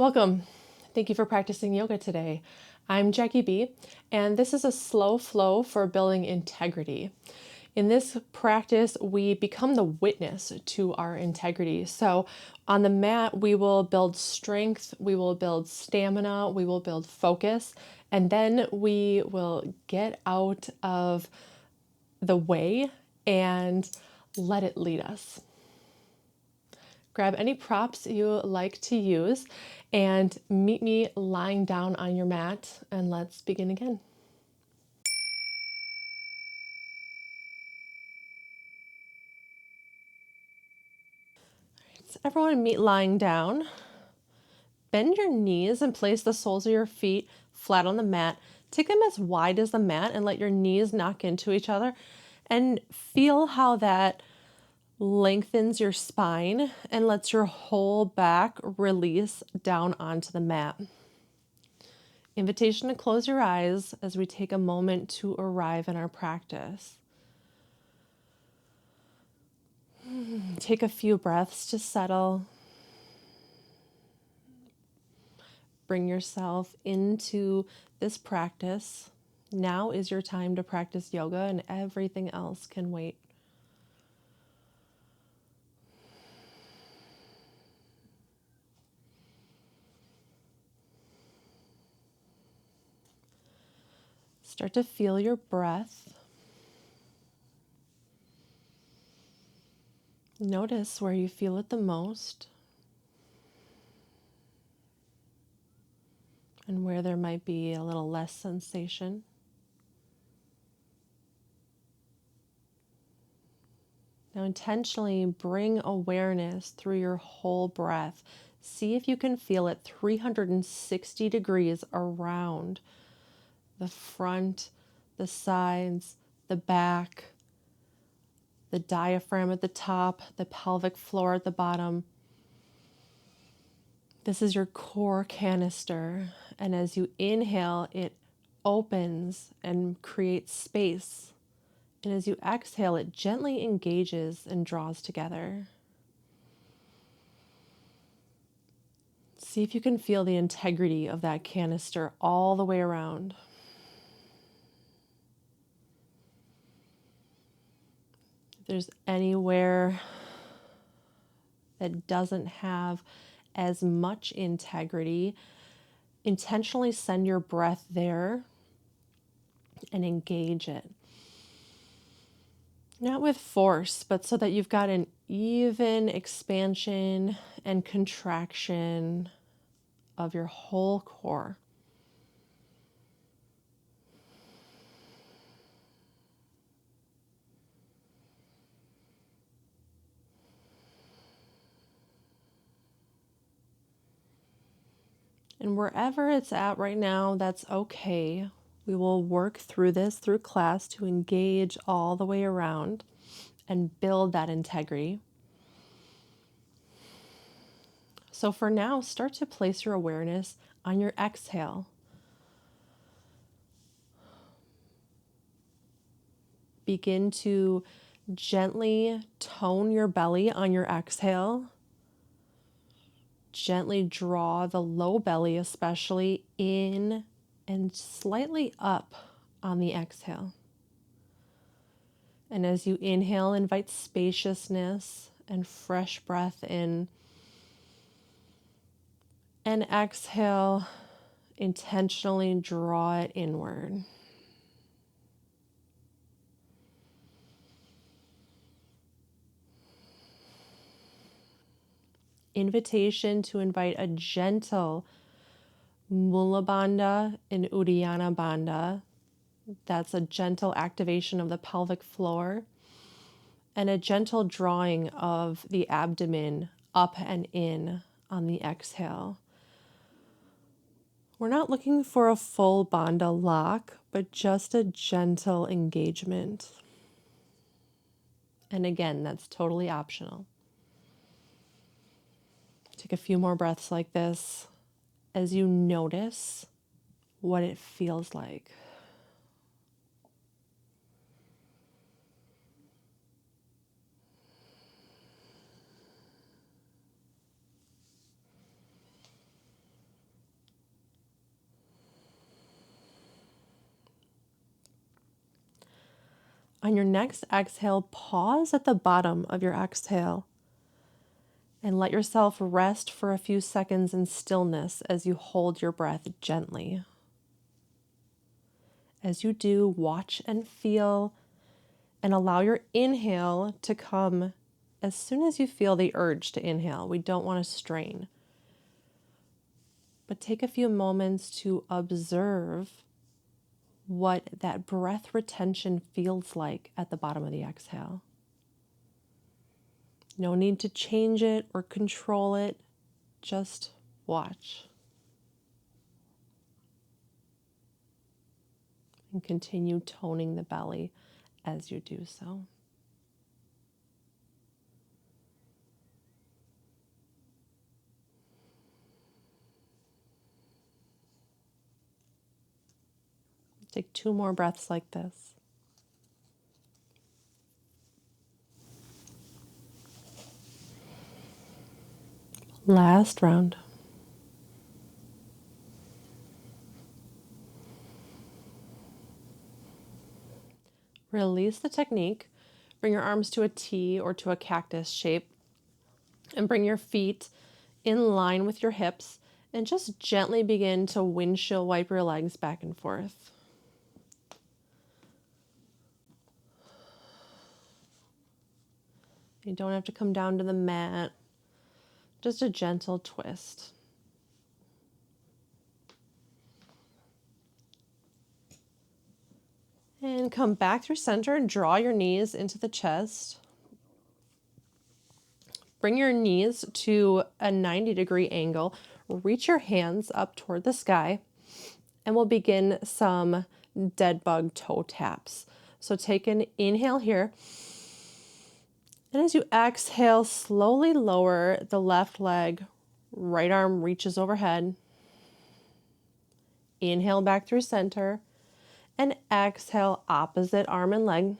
Welcome. Thank you for practicing yoga today. I'm Jackie B, and this is a slow flow for building integrity. In this practice, we become the witness to our integrity. So on the mat, we will build strength, we will build stamina, we will build focus, and then we will get out of the way and let it lead us. Grab any props you like to use and meet me lying down on your mat, and let's begin again. So everyone meet lying down. Bend your knees and place the soles of your feet flat on the mat. Take them as wide as the mat and let your knees knock into each other, and feel how that lengthens your spine and lets your whole back release down onto the mat. Invitation to close your eyes as we take a moment to arrive in our practice. Take a few breaths to settle. Bring yourself into this practice. Now is your time to practice yoga, and everything else can wait. Start to feel your breath. Notice where you feel it the most and where there might be a little less sensation. Now intentionally bring awareness through your whole breath. See if you can feel it 360 degrees around the front, the sides, the back, the diaphragm at the top, the pelvic floor at the bottom. This is your core canister, and as you inhale, it opens and creates space. And as you exhale, it gently engages and draws together. See if you can feel the integrity of that canister all the way around. If there's anywhere that doesn't have as much integrity, intentionally send your breath there and engage it. Not with force, but so that you've got an even expansion and contraction of your whole core. And wherever it's at right now, that's okay. We will work through this through class to engage all the way around and build that integrity. So for now, start to place your awareness on your exhale. Begin to gently tone your belly on your exhale. Gently draw the low belly, especially in and slightly up on the exhale. And as you inhale, invite spaciousness and fresh breath in. And exhale, intentionally draw it inward. Invitation to invite a gentle Mula Bandha and Uddiyana Bandha. That's a gentle activation of the pelvic floor and a gentle drawing of the abdomen up and in on the exhale. We're not looking for a full bandha lock, but just a gentle engagement. And again, that's totally optional. Take a few more breaths like this as you notice what it feels like. On your next exhale, pause at the bottom of your exhale and let yourself rest for a few seconds in stillness as you hold your breath gently. As you do, watch and feel and allow your inhale to come as soon as you feel the urge to inhale. We don't want to strain. But take a few moments to observe what that breath retention feels like at the bottom of the exhale. No need to change it or control it, just watch. And continue toning the belly as you do so. Take 2 more breaths like this. Last round. Release the technique. Bring your arms to a T or to a cactus shape and bring your feet in line with your hips and just gently begin to windshield wipe your legs back and forth. You don't have to come down to the mat, just a gentle twist. And come back through center and draw your knees into the chest. Bring your knees to a 90-degree angle. Reach your hands up toward the sky, and we'll begin some dead bug toe taps. So take an inhale here. And as you exhale, slowly lower the left leg, right arm reaches overhead. Inhale back through center, and exhale opposite arm and leg.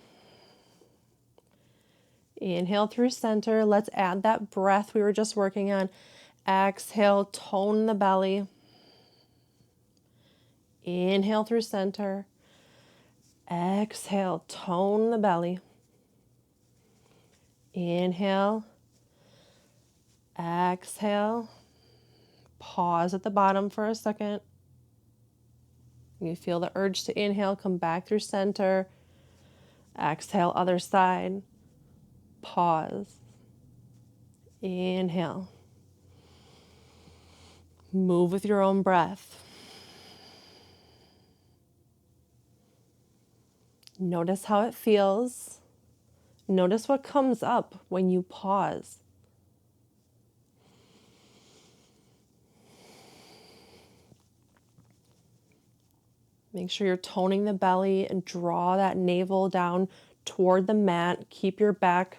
Inhale through center. Let's add that breath we were just working on. Exhale, tone the belly. Inhale through center. Exhale, tone the belly. Inhale. Exhale. Pause at the bottom for a second. You feel the urge to inhale, come back through center. Exhale, other side. Pause. Inhale. Move with your own breath. Notice how it feels. Notice what comes up when you pause. Make sure you're toning the belly and draw that navel down toward the mat. Keep your back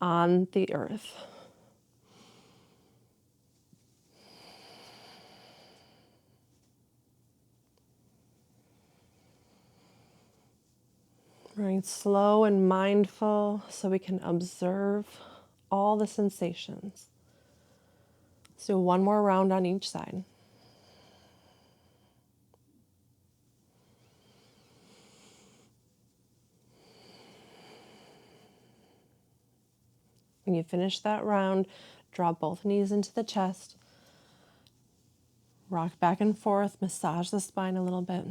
on the earth. Right, slow and mindful so we can observe all the sensations. Let's do 1 more round on each side. When you finish that round, draw both knees into the chest. Rock back and forth, massage the spine a little bit.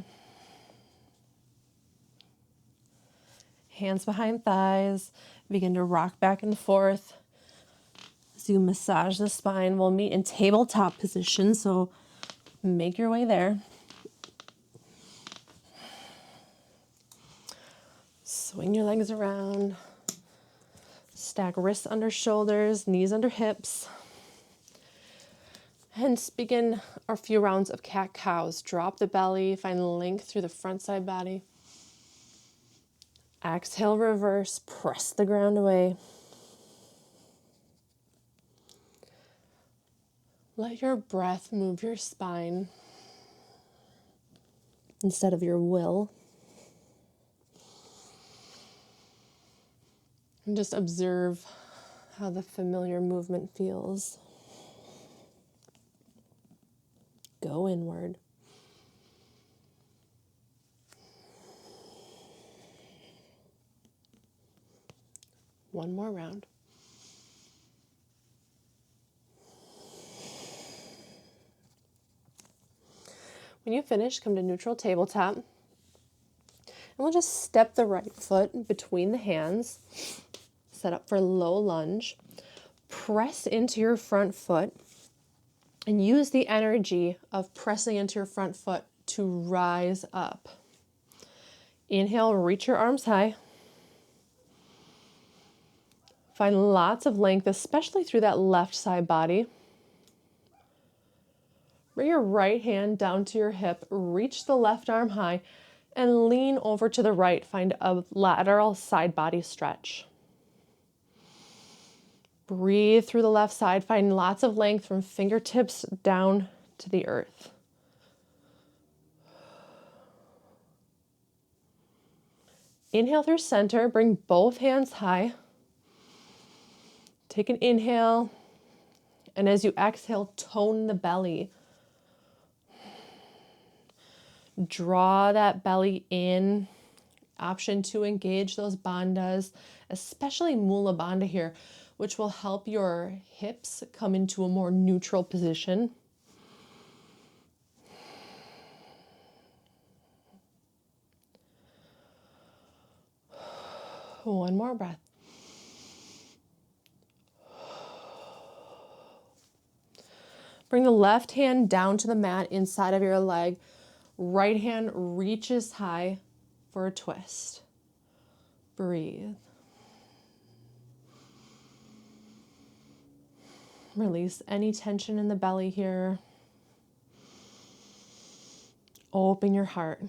Hands behind thighs, begin to rock back and forth. As you massage the spine, we'll meet in tabletop position, so make your way there. Swing your legs around. Stack wrists under shoulders, knees under hips. Hence, begin our few rounds of cat-cows. Drop the belly, find length through the front side body. Exhale, reverse, press the ground away. Let your breath move your spine instead of your will. And just observe how the familiar movement feels. Go inward. One more round. When you finish, come to neutral tabletop. And we'll just step the right foot between the hands. Set up for low lunge. Press into your front foot and use the energy of pressing into your front foot to rise up. Inhale, reach your arms high. Find lots of length, especially through that left side body. Bring your right hand down to your hip, reach the left arm high, and lean over to the right. Find a lateral side body stretch. Breathe through the left side. Find lots of length from fingertips down to the earth. Inhale through center. Bring both hands high. Take an inhale. And as you exhale, tone the belly. Draw that belly in. Option to engage those bandhas, especially Mula Bandha here, which will help your hips come into a more neutral position. One more breath. Bring the left hand down to the mat inside of your leg. Right hand reaches high for a twist. Breathe. Release any tension in the belly here. Open your heart.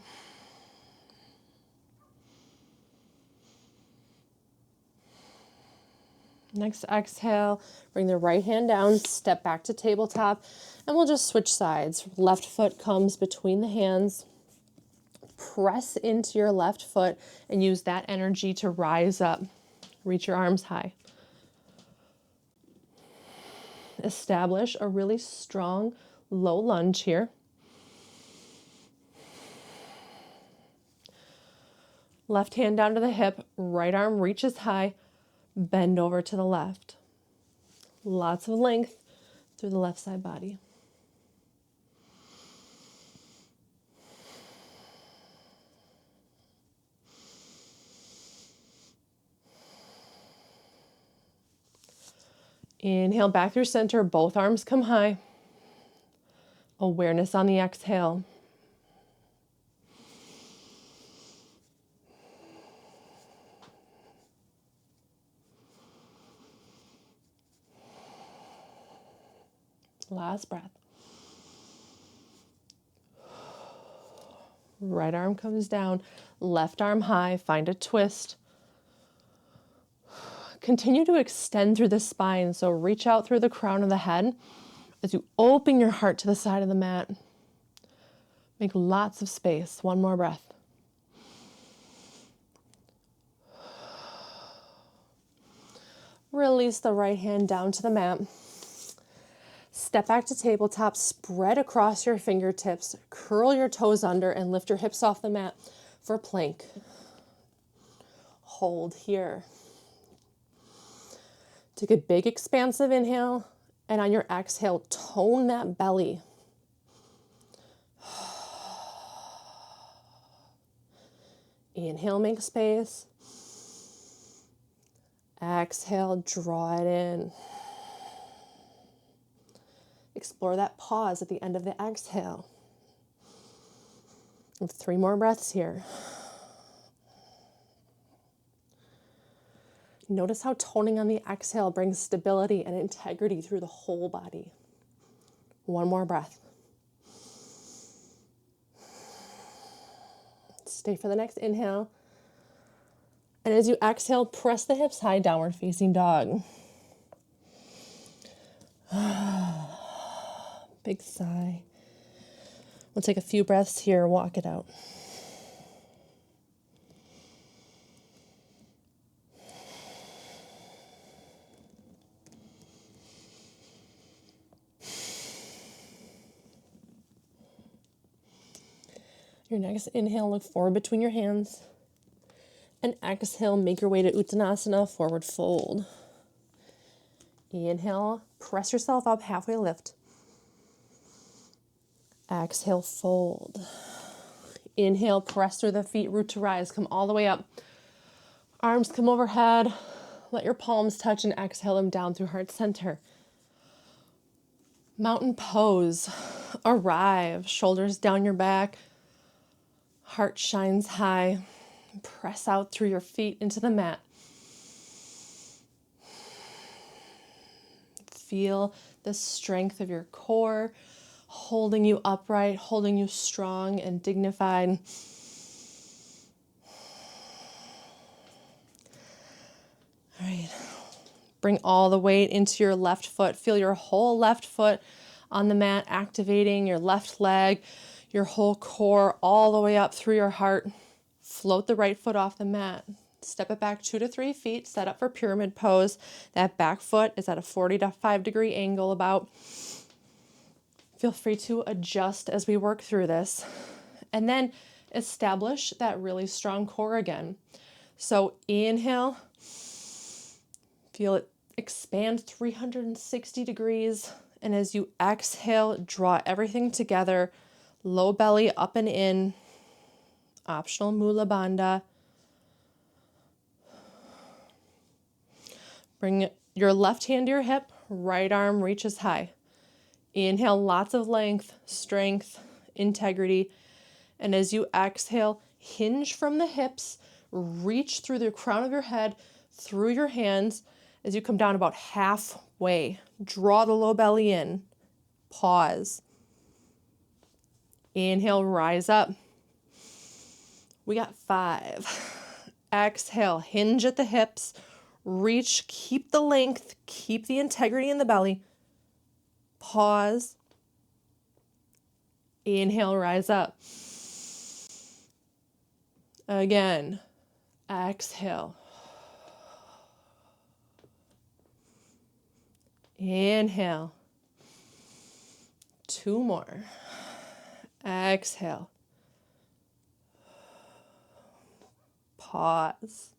Next exhale, bring the right hand down, step back to tabletop, and we'll just switch sides. Left foot comes between the hands. Press into your left foot and use that energy to rise up. Reach your arms high. Establish a really strong low lunge here. Left hand down to the hip, right arm reaches high, bend over to the left. Lots of length through the left side body. Inhale back through center, both arms come high. Awareness on the exhale. Last breath. Right arm comes down, left arm high, find a twist. Continue to extend through the spine, so reach out through the crown of the head as you open your heart to the side of the mat. Make lots of space. One more breath. Release the right hand down to the mat. Step back to tabletop, spread across your fingertips, curl your toes under, and lift your hips off the mat for plank. Hold here. Take a big expansive inhale, and on your exhale, tone that belly. Inhale, make space. Exhale, draw it in. Explore that pause at the end of the exhale. We have 3 more breaths here. Notice how toning on the exhale brings stability and integrity through the whole body. 1 more breath. Stay for the next inhale. And as you exhale, press the hips high, downward facing dog. Big sigh. We'll take a few breaths here, walk it out. Your next inhale, look forward between your hands. And exhale, make your way to Uttanasana, forward fold. Inhale, press yourself up, halfway lift. Exhale, fold. Inhale, press through the feet, root to rise, come all the way up. Arms come overhead, let your palms touch and exhale them down through heart center. Mountain pose, arrive, shoulders down your back, heart shines high. Press out through your feet into the mat. Feel the strength of your core, holding you upright, holding you strong and dignified. All right. Bring all the weight into your left foot. Feel your whole left foot on the mat, activating your left leg, your whole core all the way up through your heart. Float the right foot off the mat. Step it back 2 to 3 feet, set up for pyramid pose. That back foot is at a 45-degree angle about. Feel free to adjust as we work through this. And then establish that really strong core again. So inhale, feel it expand 360 degrees. And as you exhale, draw everything together, low belly up and in, optional Mula Bandha. Bring your left hand to your hip, right arm reaches high. Inhale, lots of length, strength, integrity. And as you exhale, hinge from the hips, reach through the crown of your head, through your hands. As you come down about halfway, draw the low belly in, pause. Inhale, rise up. We got 5. Exhale, hinge at the hips, reach, keep the length, keep the integrity in the belly. Pause. Inhale, rise up. Again, exhale. Inhale. 2 more. Exhale. Pause.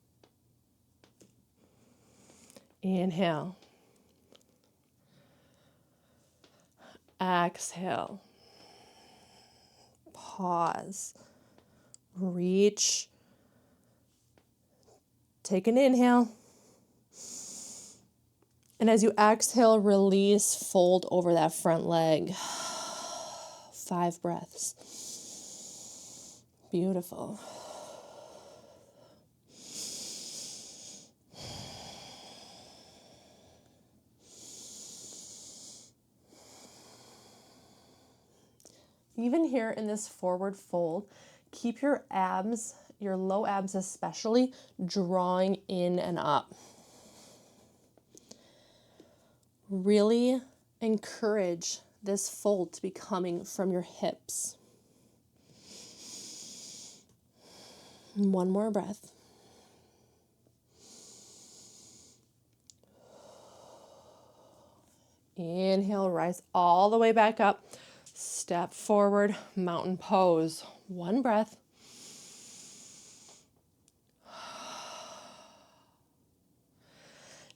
Inhale. Exhale. Pause. Reach. Take an inhale. And as you exhale, release, fold over that front leg. 5 breaths. Beautiful. Even here in this forward fold, keep your abs, your low abs especially, drawing in and up. Really encourage this fold to be coming from your hips. 1 more breath. Inhale, rise all the way back up. Step forward, mountain pose. 1 breath.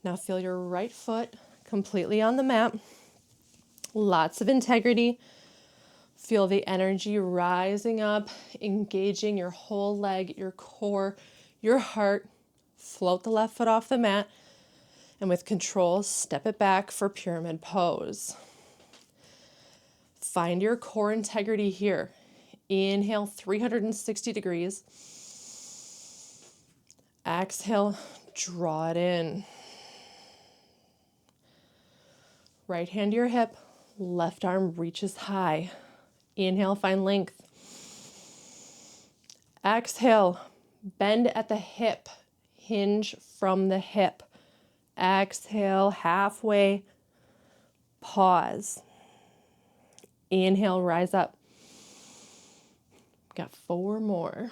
Now feel your right foot completely on the mat. Lots of integrity. Feel the energy rising up, engaging your whole leg, your core, your heart. Float the left foot off the mat. And with control, step it back for pyramid pose. Find your core integrity here. Inhale, 360 degrees. Exhale, draw it in. Right hand to your hip, left arm reaches high. Inhale, find length. Exhale, bend at the hip, hinge from the hip. Exhale, halfway, pause. Inhale, rise up. Got 4 more.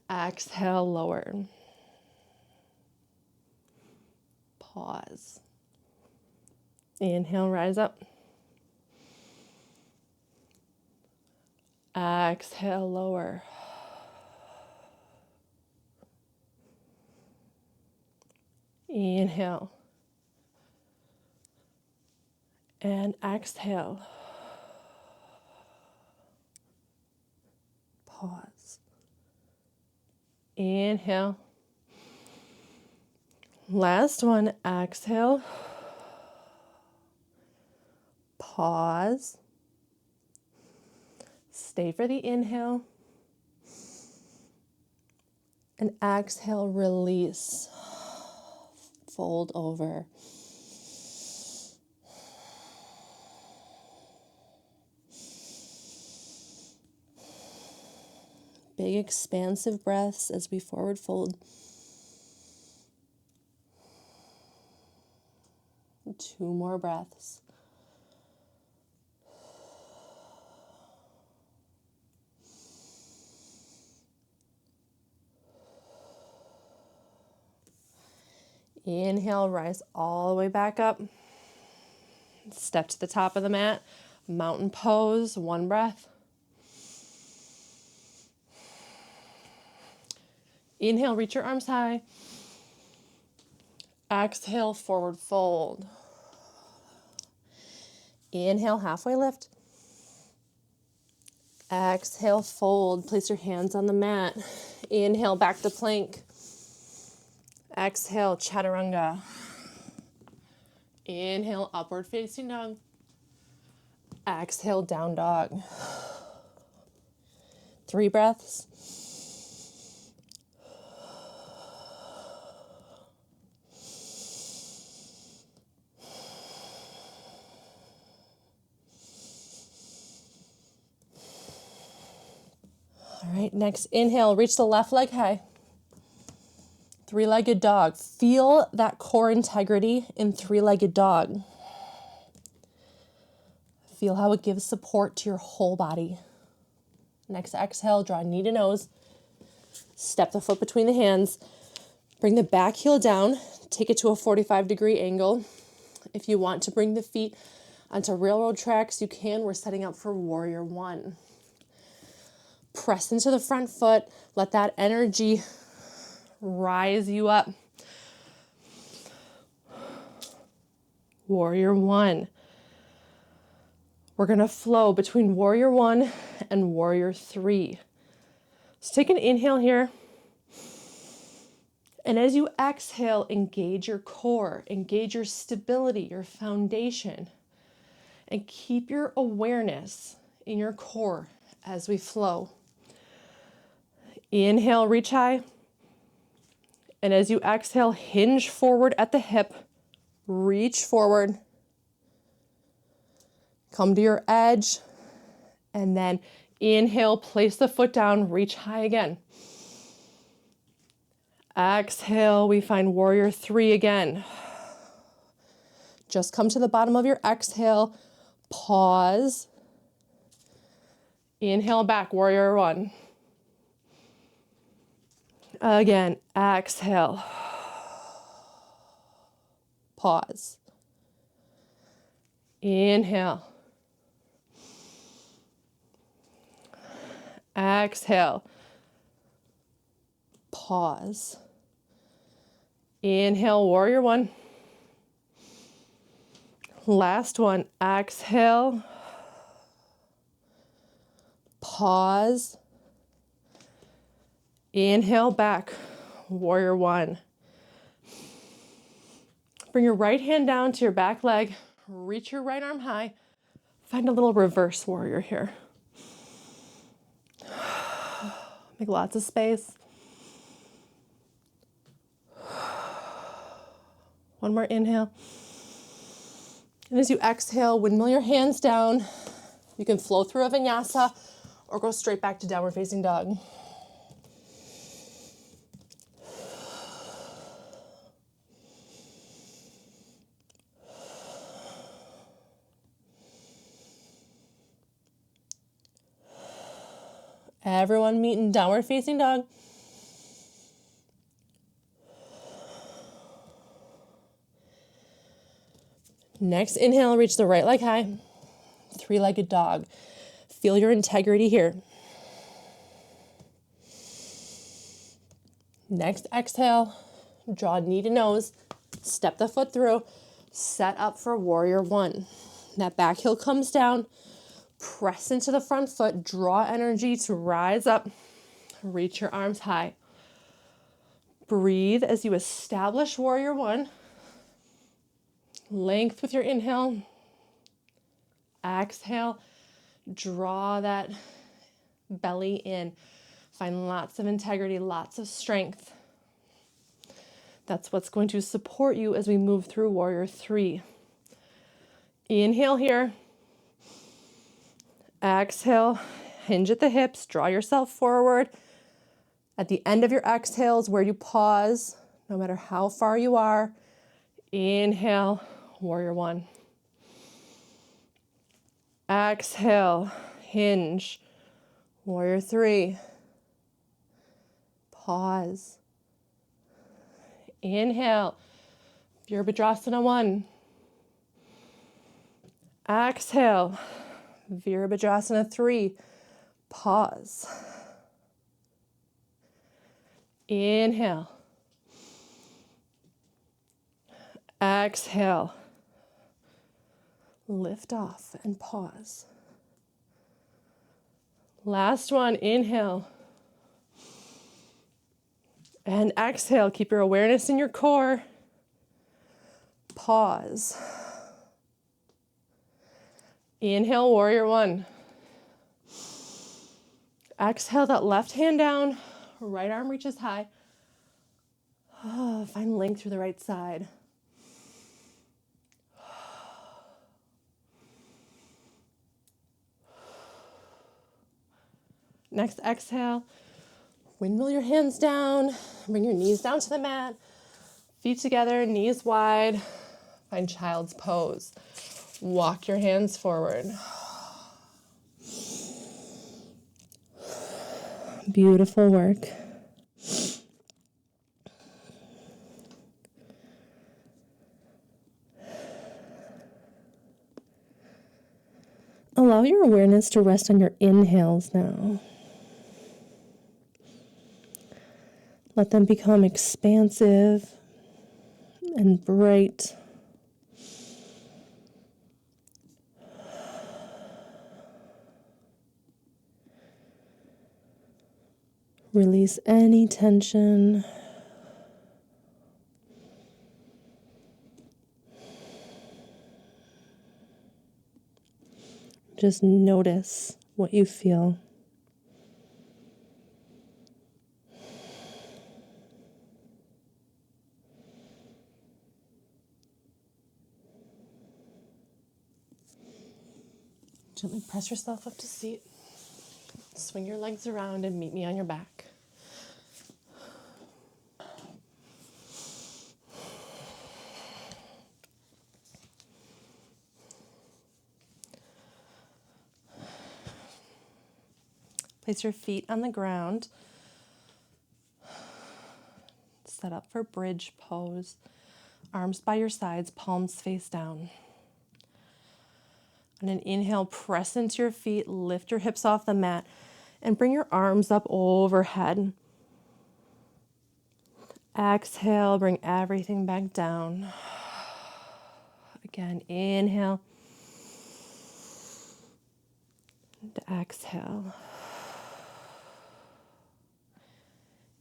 Exhale, lower. Pause. Inhale, rise up. Exhale, lower. Inhale. And exhale. Pause. Inhale. Last one, exhale. Pause. Stay for the inhale. And exhale, release. Fold over. Big expansive breaths as we forward fold. 2 more breaths. Inhale, rise all the way back up. Step to the top of the mat. Mountain pose, 1 breath. Inhale, reach your arms high. Exhale, forward fold. Inhale, halfway lift. Exhale, fold. Place your hands on the mat. Inhale, back to plank. Exhale, chaturanga. Inhale, upward facing dog. Exhale, down dog. 3 breaths. All right, next inhale, reach the left leg high. 3-legged dog. Feel that core integrity in 3-legged dog. Feel how it gives support to your whole body. Next exhale, draw knee to nose. Step the foot between the hands. Bring the back heel down. Take it to a 45-degree angle. If you want to bring the feet onto railroad tracks, you can. We're setting up for warrior 1. Press into the front foot. Let that energy rise you up. Warrior 1. We're going to flow between warrior 1 and warrior 3. So take an inhale here. And as you exhale, engage your core, engage your stability, your foundation, and keep your awareness in your core as we flow. Inhale, reach high. And as you exhale, hinge forward at the hip, reach forward, come to your edge, and then inhale, place the foot down, reach high again. Exhale, we find warrior 3 again. Just come to the bottom of your exhale, pause. Inhale back, warrior 1. Again, exhale. Pause. Inhale. Exhale. Pause. Inhale, warrior 1. Last one, exhale. Pause. Inhale back, warrior 1. Bring your right hand down to your back leg. Reach your right arm high. Find a little reverse warrior here. Make lots of space. One more inhale. And as you exhale, windmill your hands down. You can flow through a vinyasa or go straight back to downward facing dog. Everyone meet in downward facing dog. Next inhale, reach the right leg high. 3-legged dog. Feel your integrity here. Next exhale, draw knee to nose. Step the foot through, set up for warrior one. That back heel comes down, press into the front foot, draw energy to rise up, reach your arms high. Breathe as you establish warrior one. Length with your inhale. Exhale, draw that belly in. Find lots of integrity, lots of strength. That's what's going to support you as we move through warrior three. Inhale here. Exhale, hinge at the hips, draw yourself forward. At the end of your exhales, where you pause, no matter how far you are, inhale, warrior one. Exhale, hinge, warrior three. Pause. Inhale, Virabhadrasana one. Exhale, Virabhadrasana three. Pause. Inhale. Exhale. Lift off and pause. Last one, inhale. And exhale, keep your awareness in your core. Pause. Inhale, warrior one. Exhale that left hand down, right arm reaches high. Find length through the right side. Next exhale, windmill your hands down, bring your knees down to the mat, feet together, knees wide, find child's pose. Walk your hands forward. Beautiful work. Allow your awareness to rest on your inhales now. Let them become expansive and bright. Release any tension. Just notice what you feel. Gently press yourself up to seat. Swing your legs around and meet me on your back. Place your feet on the ground. Set up for bridge pose. Arms by your sides, palms face down. On an inhale, press into your feet, lift your hips off the mat, and bring your arms up overhead. Exhale, bring everything back down. Again, inhale. And exhale.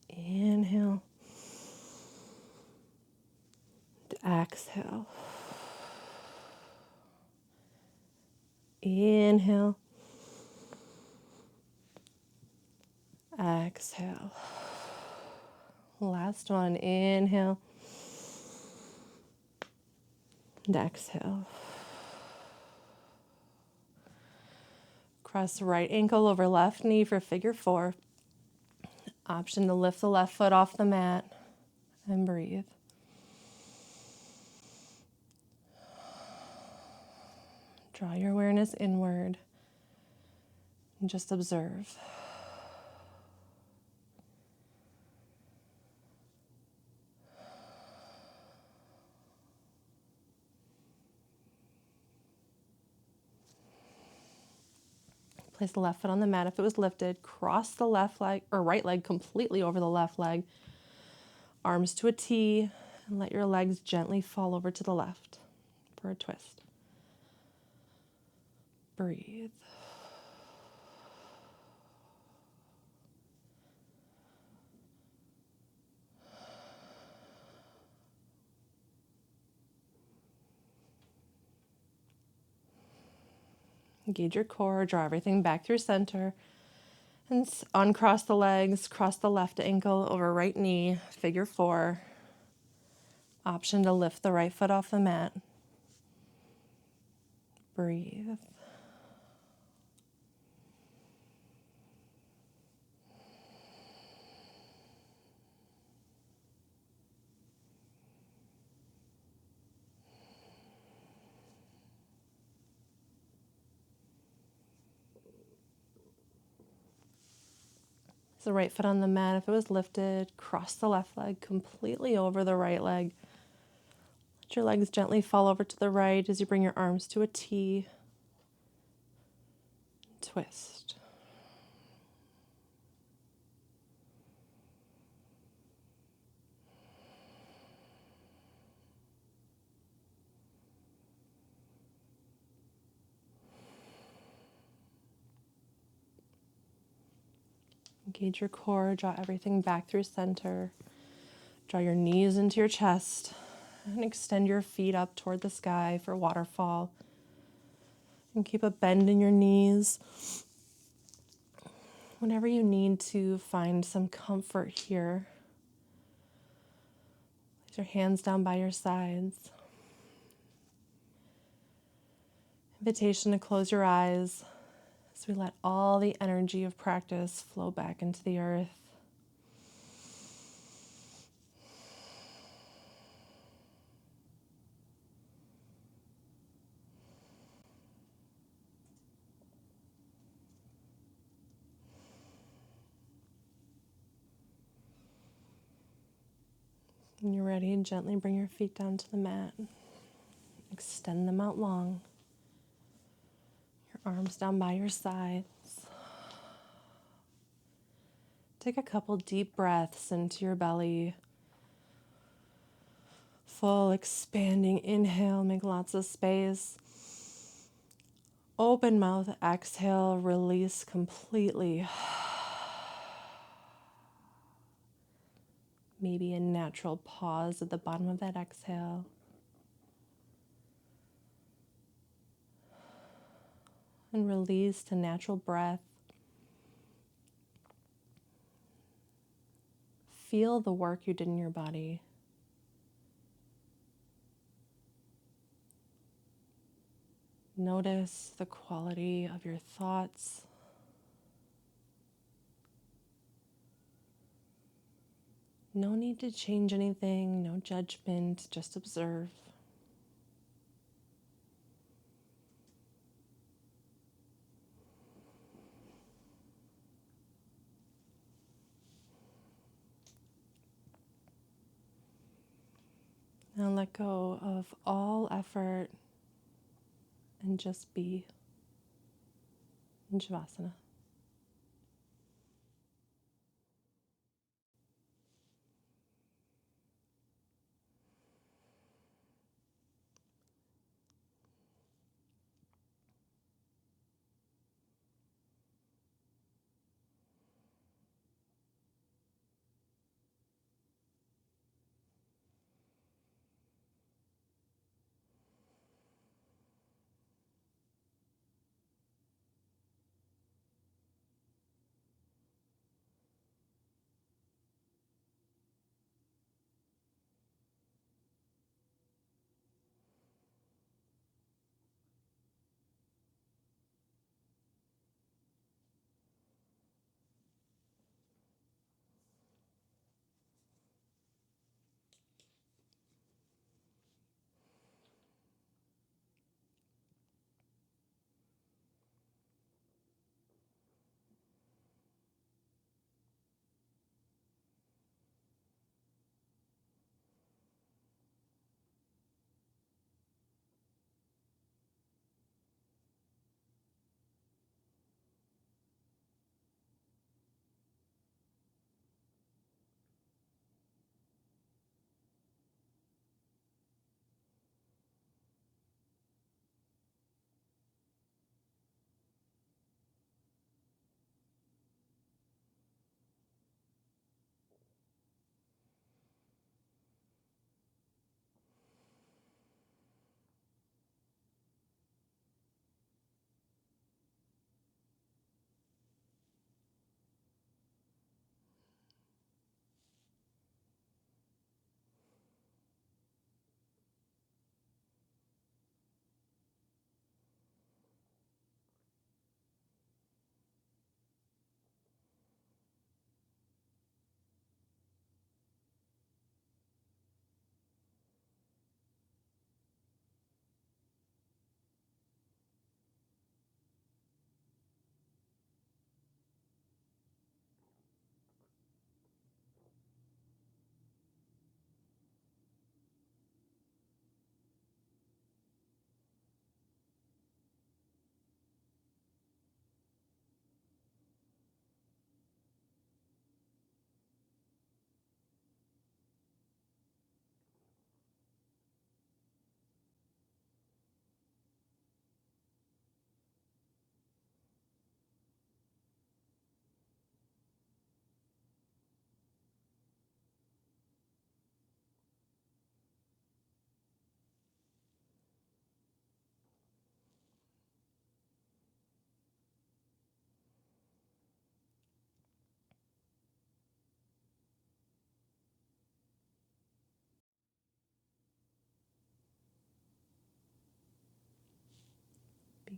Inhale. And exhale. Inhale. Exhale. Last one. Inhale. And exhale. Cross right ankle over left knee for figure four. Option to lift the left foot off the mat and breathe. Draw your awareness inward and just observe. Place the left foot on the mat if it was lifted. Cross the left leg or right leg completely over the left leg. Arms to a T. And let your legs gently fall over to the left for a twist. Breathe. Engage your core, draw everything back through center. And uncross the legs, cross the left ankle over right knee, figure 4. Option to lift the right foot off the mat. Breathe. The right foot on the mat, if it was lifted, cross the left leg completely over the right leg. Let your legs gently fall over to the right as you bring your arms to a T. Twist. Engage your core, draw everything back through center. Draw your knees into your chest and extend your feet up toward the sky for waterfall. And keep a bend in your knees. Whenever you need to find some comfort here, place your hands down by your sides. Invitation to close your eyes as we let all the energy of practice flow back into the earth. When you're ready, gently bring your feet down to the mat. Extend them out long. Your arms down by your sides. Take a couple deep breaths into your belly. Full expanding inhale, make lots of space. Open mouth, exhale, release completely. Maybe a natural pause at the bottom of that exhale. And release to natural breath. Feel the work you did in your body. Notice the quality of your thoughts. No need to change anything, no judgment, just observe. And let go of all effort and just be in Shavasana.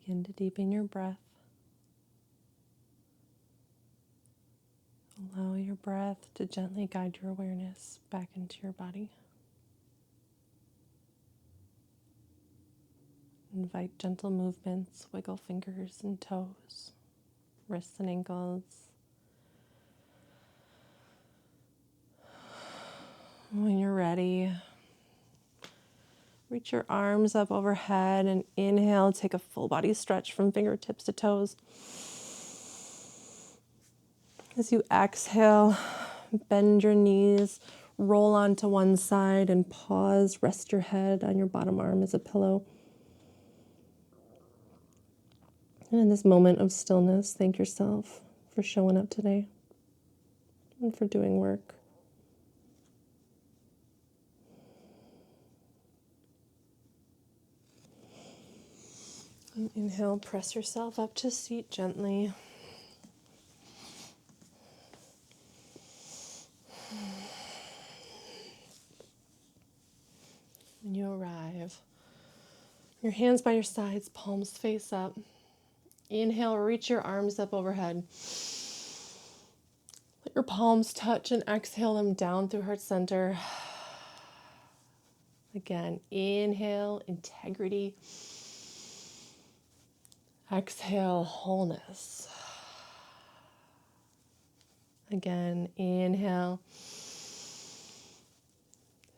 Begin to deepen your breath. Allow your breath to gently guide your awareness back into your body. Invite gentle movements, wiggle fingers and toes, wrists and ankles. When you're ready, reach your arms up overhead and inhale, take a full body stretch from fingertips to toes. As you exhale, bend your knees, roll onto one side and pause. Rest your head on your bottom arm as a pillow. And in this moment of stillness, thank yourself for showing up today and for doing work. And inhale, press yourself up to seat gently. When you arrive, your hands by your sides, palms face up. Inhale, reach your arms up overhead. Let your palms touch and exhale them down through heart center. Again, inhale, integrity. Exhale, wholeness. Again, inhale.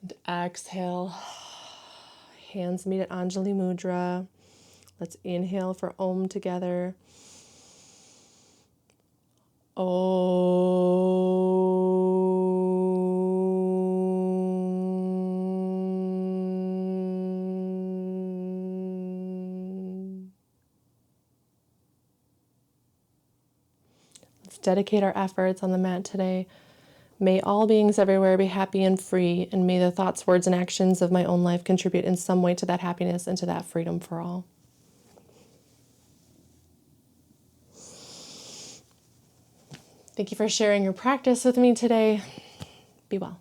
And exhale. Hands meet at Anjali Mudra. Let's inhale for Om together. Om. Let's dedicate our efforts on the mat today. May all beings everywhere be happy and free, and may the thoughts, words, and actions of my own life contribute in some way to that happiness and to that freedom for all. Thank you for sharing your practice with me today. Be well.